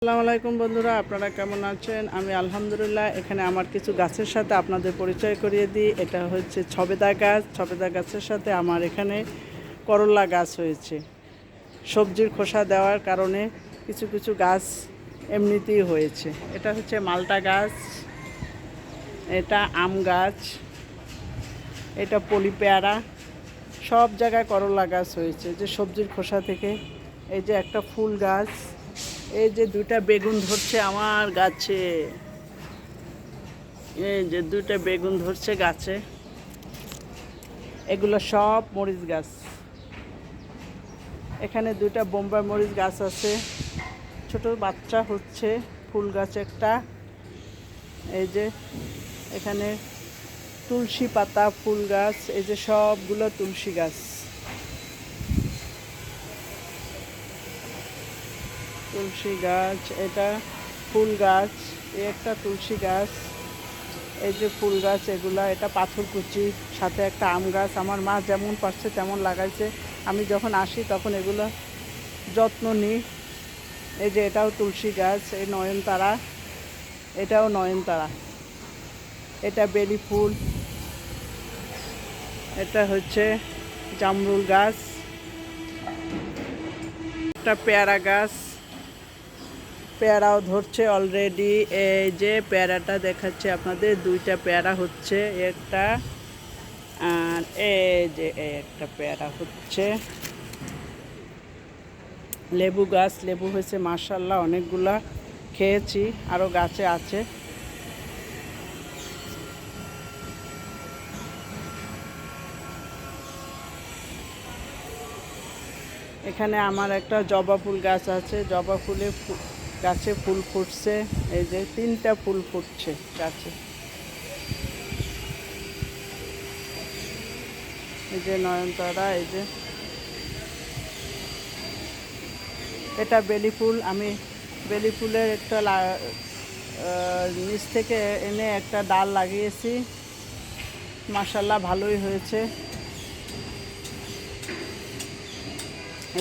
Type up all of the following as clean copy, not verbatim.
আসসালামু আলাইকুম বন্ধুরা, আপনারা কেমন আছেন? আমি আলহামদুলিল্লাহ। এখানে আমার কিছু গাছের সাথে আপনাদের পরিচয় করিয়ে দিই। এটা হচ্ছে ছবেদা গাছ। ছবেদা গাছের সাথে আমার এখানে করলা গাছ হয়েছে। সবজির খোসা দেওয়ার কারণে কিছু কিছু গাছ এমনিতেই হয়েছে। এটা হচ্ছে মালটা গাছ, এটা আম গাছ, এটা পলি পেয়ারা। সব জায়গায় করলা গাছ হয়েছে যে সবজির খোসা থেকে। এই যে একটা ফুল গাছ, এই যে দুইটা বেগুন ধরছে আমার গাছে, এই যে দুইটা বেগুন ধরছে গাছে। এগুলো সব মরিচ গাছ। এখানে দুইটা বোম্বাই মরিচ গাছ আছে, ছোট বাচ্চা হচ্ছে। ফুল গাছ একটা, এই যে এখানে তুলসী পাতা ফুল গাছ, এই যে সবগুলো তুলসী গাছ। তুলসী গাছ, এটা ফুল গাছ, একটা তুলসী গাছ, এই যে ফুল গাছ এগুলা। এটা পাথরকুচি, সাথে একটা আম গাছ। আমার মা যেমন পারছে তেমন লাগাইছে। আমি যখন আসি তখন এগুলো যত্ন নিই। এই যে এটাও তুলসী গাছ, এই নয়নতারা, এটাও নয়নতারা। এটা বেলি ফুল, এটা হচ্ছে জামরুল গাছ, একটা পেয়ারা গাছ। পেয়ারাও ধরছে অলরেডি। এই যে পেয়ারাটা দেখাচ্ছে আপনাদের, দুইটা পেয়ারা হচ্ছে একটা, আর এই যে একটা পেয়ারা হচ্ছে। লেবু গাছ, লেবু হয়েছে মাশাআল্লাহ অনেকগুলা, খেয়েছি, আরও গাছে আছে। এখানে আমার একটা জবা ফুল গাছ আছে, জবা ফুলে গাছে ফুল ফুটছে। এই যে তিনটা ফুল ফুটছে গাছে। এই যে নয়নতারা, এই যে এটা বেলি ফুল। আমি বেলি ফুলের একটা নিচ থেকে এনে একটা ডাল লাগিয়েছি, মাশাআল্লাহ ভালোই হয়েছে।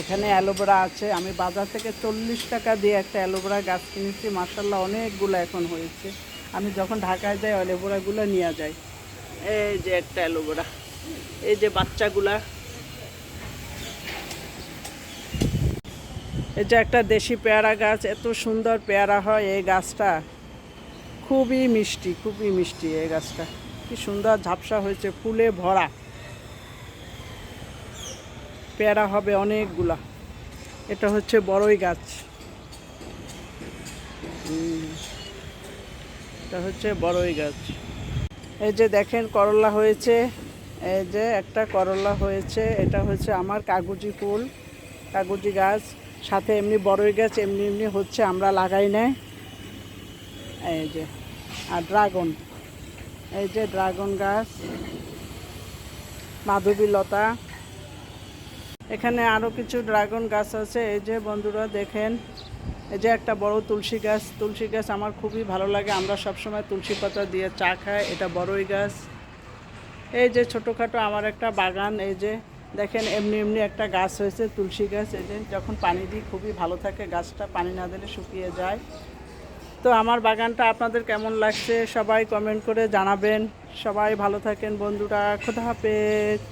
এখানে অ্যালোভেরা আছে, আমি বাজার থেকে 40 টাকা দিয়ে একটা অ্যালোভেরা গাছ কিনেছি, মাশাআল্লাহ অনেকগুলো এখন হয়েছে। আমি যখন ঢাকায় যাই অ্যালোভেরাগুলো নিয়ে যাই। এই যে একটা অ্যালোভেরা, এই যে বাচ্চাগুলা। এই যে একটা দেশি পেয়ারা গাছ, এত সুন্দর পেয়ারা হয় এই গাছটা, খুবই মিষ্টি, খুবই মিষ্টি এই গাছটা। কি সুন্দর ঝাপসা হয়েছে, ফুলে ভরা। পেয়ারা হবে অনেকগুলা। এটা হচ্ছে বড়ই গাছ, এটা হচ্ছে বড়ই গাছ। এই যে দেখেন করলা হয়েছে, এই যে একটা করলা হয়েছে। এটা হচ্ছে আমার কাগজি ফুল, কাগজি গাছ। সাথে এমনি বড়ই গাছ এমনি এমনি হচ্ছে, আমরা লাগাই নাই। এই যে আর ড্রাগন, এই যে ড্রাগন গাছ, মাধবী লতা। এখানে আরও কিছু ড্রাগন গাছ আছে। এই যে বন্ধুরা দেখেন, এই যে একটা বড় তুলসী গাছ। তুলসী গাছ আমার খুবই ভালো লাগে, আমরা সবসময় তুলসী পাতা দিয়ে চা খাই। এটা বড়ই গাছ। এই যে ছোটোখাটো আমার একটা বাগান। এই যে দেখেন এমনি এমনি একটা গাছ হয়েছে তুলসী গাছ। এই যে যখন পানি দিই খুবই ভালো থাকে গাছটা, পানি না দিলে শুকিয়ে যায়। তো আমার বাগানটা আপনাদের কেমন লাগছে সবাই কমেন্ট করে জানাবেন। সবাই ভালো থাকেন বন্ধুরা, খোদা হাফেজ।